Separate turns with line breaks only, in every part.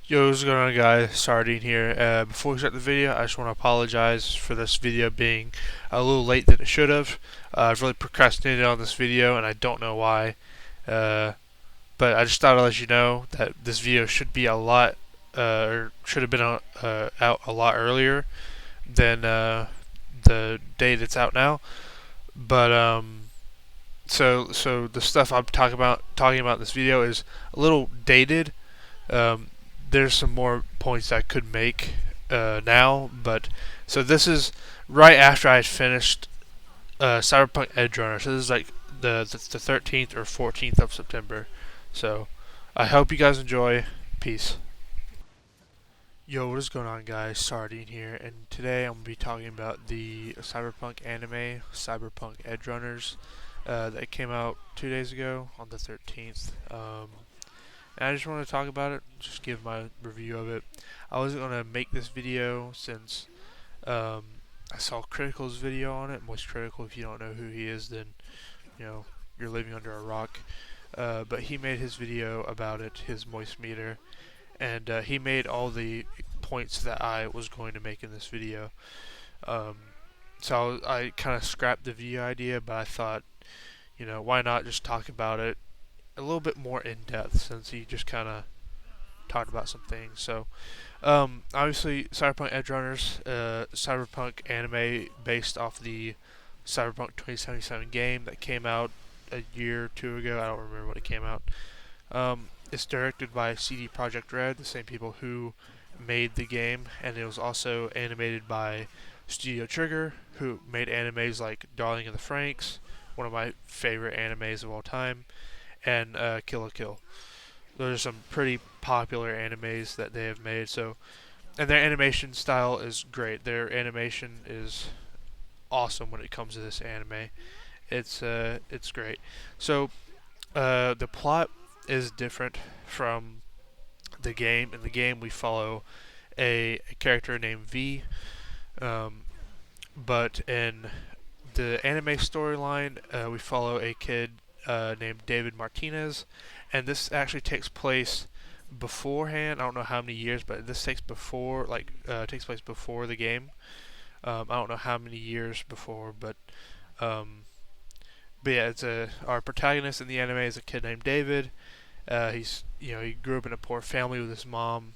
Yo, what's going on, guys? Sardine here. Before we start the video, I just want to apologize for this video being a little late than it should have. I've really procrastinated on this video, and I don't know why. Uh, but I just thought I'd let you know that this video should be a lot, or should have been out a lot earlier than the date it's out now. But so the stuff I'm talking about in this video is a little dated. Um, there's some more points I could make now, but so this is right after I had finished Cyberpunk Edgerunners. So this is like the 13th or 14th of September. So I hope you guys enjoy. Peace. Yo, what is going on, guys? Sardine here, and today I'm gonna be talking about the Cyberpunk anime, Cyberpunk Edgerunners, that came out 2 days ago on the 13th. And I just want to talk about it, just give my review of it. I wasn't going to make this video since um, I saw Critical's video on it. Moist Critical, if you don't know who he is, then you're living under a rock. But he made his video about it, his Moist meter, and he made all the points that I was going to make in this video. Um, so I kind of scrapped the video idea, but I thought, why not just talk about it a little bit more in depth since he just kind of talked about some things. So, obviously, Cyberpunk Edgerunners, Cyberpunk anime based off the Cyberpunk 2077 game that came out a year or two ago. I don't remember when it came out. It's directed by CD Projekt Red, the same people who made the game, and it was also animated by Studio Trigger, who made animes like Darling in the Franxx, one of my favorite animes of all time, and Kill la Kill. Those are some pretty popular animes that they have made. So, and their animation style is great. Their animation is awesome when it comes to this anime. It's great. So, the plot is different from the game. In the game, we follow a character named V, um, but in the anime storyline, we follow a kid named David Martinez, and this actually takes place beforehand. I don't know how many years, but this takes place before the game. I don't know how many years before, um, but yeah, our protagonist in the anime is a kid named David. He grew up in a poor family with his mom,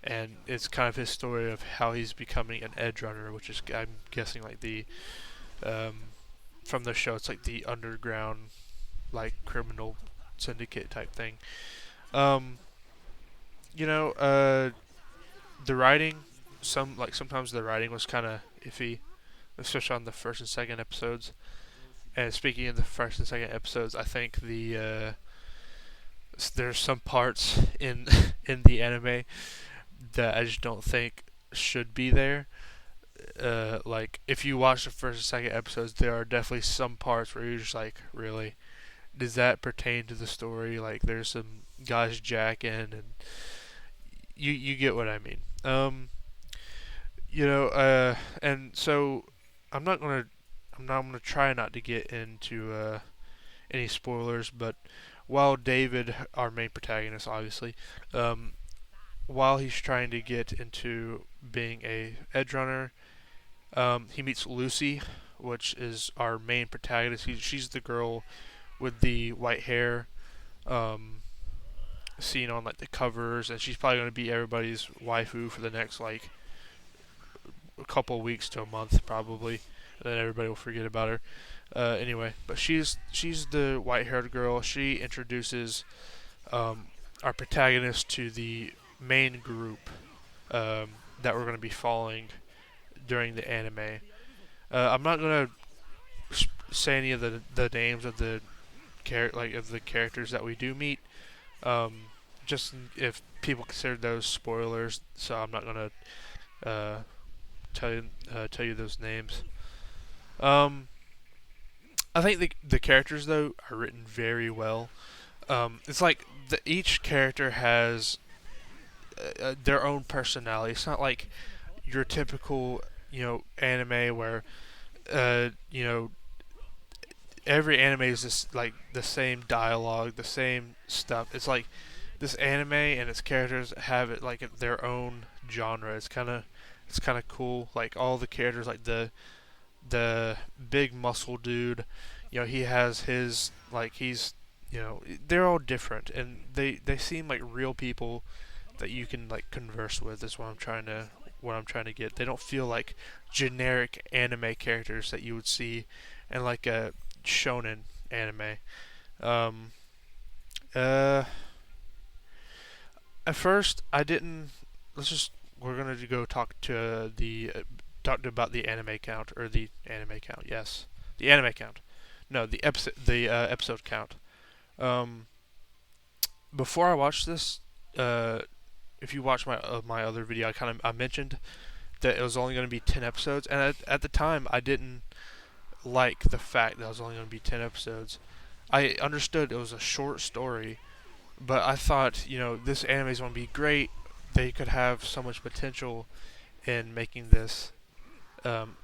and it's kind of his story of how he's becoming an edge runner, which is, I'm guessing, like the um, from the show, it's like the underground, like, criminal syndicate type thing. Um, the writing, sometimes the writing was kind of iffy, especially on the first and second episodes. And speaking of the first and second episodes, I think there's some parts in in the anime that I just don't think should be there. Like, if you watch the first and second episodes, there are definitely some parts where you're just like, really, does that pertain to the story? Like, there's some guys jacking, and you get what I mean. And so I'm not gonna I'm not gonna try not to get into any spoilers, but while David, our main protagonist, obviously, um, while he's trying to get into being a edge runner, he meets Lucy, which is our main protagonist. She's the girl with the white hair, um, seen on like the covers, and she's probably going to be everybody's waifu for the next like a couple of weeks to a month, probably. And then everybody will forget about her. Anyway, but she's the white-haired girl. She introduces um, our protagonist to the main group that we're going to be following during the anime. I'm not going to say any of the names of of the characters that we do meet, just if people consider those spoilers. So I'm not going to tell you those names. Um, I think the characters, though, are written very well. It's like each character has their own personality. It's not like your typical anime where uh, you know every anime is just like the same dialogue, the same stuff. It's like this anime and its characters have it like their own genre. It's kind of cool. Like all the characters, like the big muscle dude, he has his like he's they're all different and they seem like real people that you can like converse with. Is what I'm trying to get. They don't feel like generic anime characters that you would see in like a shonen anime. Um, uh, at first, I didn't. Let's just we're gonna go talk about the anime count or the anime count. Yes, the anime count. No, the episode count. Um, before I watched this, if you watch my other video, I mentioned that it was only going to be 10 episodes, and at the time I didn't like the fact that it was only going to be 10 episodes. I understood it was a short story, but I thought this anime is going to be great. They could have so much potential in making this um,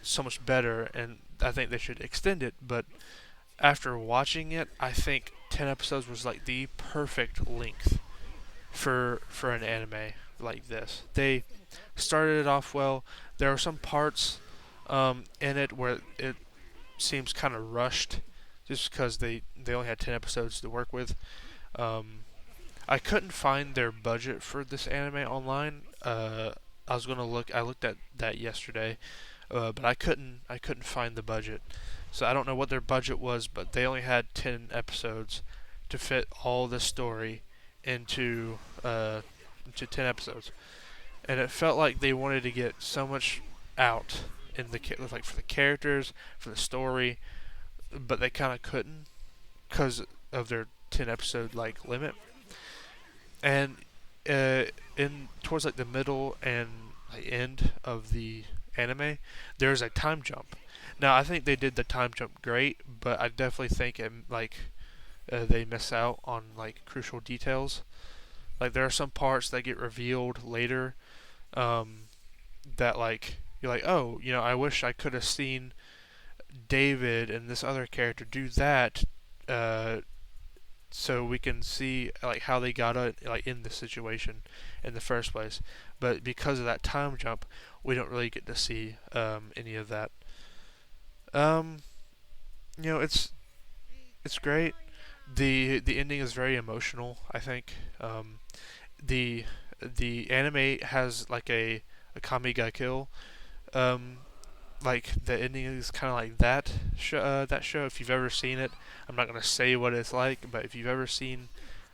so much better, and I think they should extend it. But after watching it, I think 10 episodes was like the perfect length for an anime like this. They started it off well. There are some parts in it where it seems kind of rushed, just because they only had 10 episodes to work with. Um, I couldn't find their budget for this anime online. I was gonna look. I looked at that yesterday, but I couldn't find the budget. So I don't know what their budget was, but they only had 10 episodes to fit all the story into into 10 episodes, and it felt like they wanted to get so much out in like for the characters, for the story, but they kind of couldn't because of their 10 episode like limit. And in towards like the middle and like, end of the anime, there's a time jump. Now I think they did the time jump great, but I definitely think they miss out on like crucial details. Like there are some parts that get revealed later, um, that like you're like, oh, I wish I could have seen David and this other character do that, uh, so we can see like how they got like in this situation in the first place. But because of that time jump, we don't really get to see any of that. Um, it's great. The ending is very emotional. I think the the anime has like a Kami ga Kill. Um, like the ending is kind of like that show. If you've ever seen it, I'm not gonna say what it's like, but if you've ever seen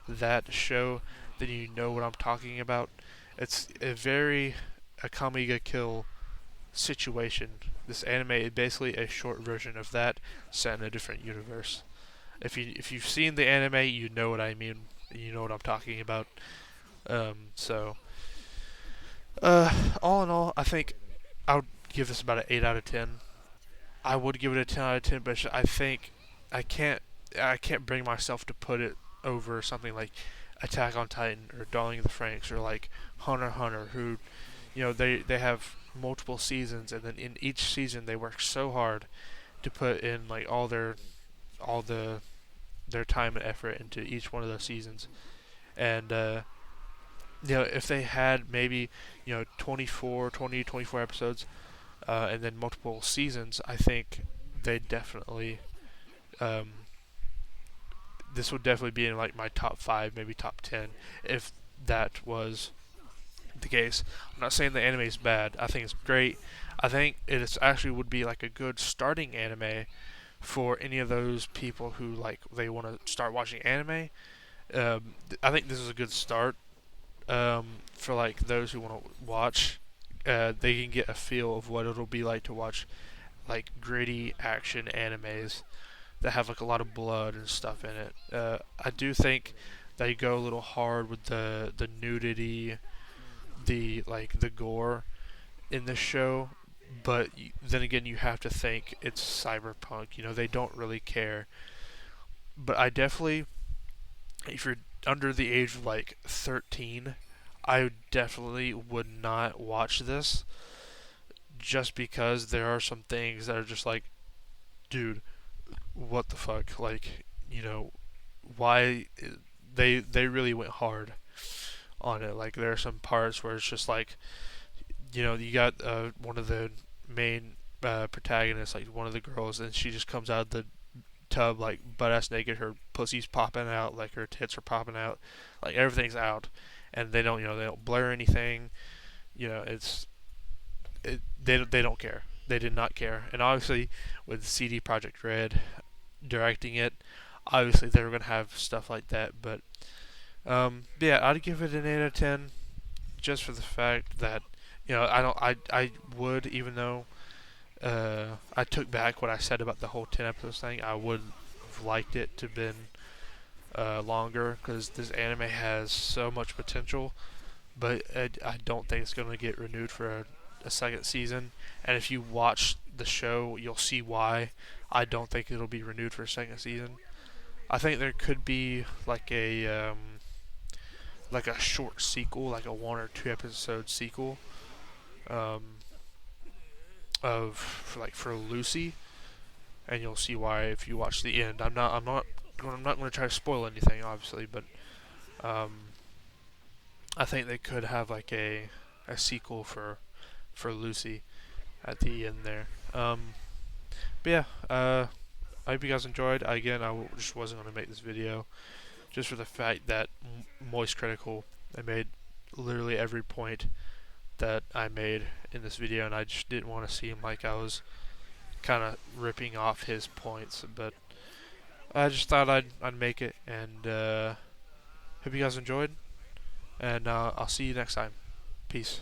that show, then you know what I'm talking about. It's a very Akame ga Kill situation. This anime is basically a short version of that set in a different universe. If you've seen the anime, you know what I mean. You know what I'm talking about. So all in all, I think I would give this about an 8 out of 10. I would give it a 10 out of 10, but I think I can't I can't bring myself to put it over something like Attack on Titan or Darling of the Franxx or like Hunter x Hunter, who they have multiple seasons, and then in each season they work so hard to put in like all their time and effort into each one of those seasons. And if they had maybe 24 episodes, and then multiple seasons, I think they definitely um, this would definitely be in like my top 5, maybe top 10, if that was the case. I'm not saying the anime is bad. I think it's great. I think it is actually would be like a good starting anime for any of those people who like they want to start watching anime. I think this is a good start, for like those who want to watch. They can get a feel of what it'll be like to watch like gritty action animes that have like a lot of blood and stuff in it. I do think they go a little hard with the nudity, the gore in this show. But then again, you have to think it's cyberpunk. They don't really care. But I definitely, if you're under the age of like 13, I definitely would not watch this, just because there are some things that are just like, dude, what the fuck? Like, why they really went hard on it. Like there are some parts where it's just like, you got one of the main protagonists, like one of the girls, and she just comes out of the tub like butt ass naked. Her pussy's popping out, like her tits are popping out, like everything's out, and they don't blur anything. They don't care. They did not care, and obviously with CD Projekt Red directing it, obviously they were gonna have stuff like that. But yeah, I'd give it an 8 out of 10, just for the fact that I don't I would, even though I took back what I said about the whole 10 episodes thing. I would have liked it to have been longer, because this anime has so much potential, but I don't think it's going to get renewed for a second season. And if you watch the show, you'll see why I don't think it'll be renewed for a second season. I think there could be like a short sequel, like a 1 or 2 episode sequel, um, for Lucy, and you'll see why if you watch the end. I'm not going to try to spoil anything, obviously, but I think they could have like a sequel for Lucy at the end there. But yeah, I hope you guys enjoyed. Again, just wasn't going to make this video just for the fact that Moist Critical, I made literally every point that I made in this video, and I just didn't want to seem like I was kind of ripping off his points. But I just thought I'd make it, and hope you guys enjoyed, and I'll see you next time. Peace.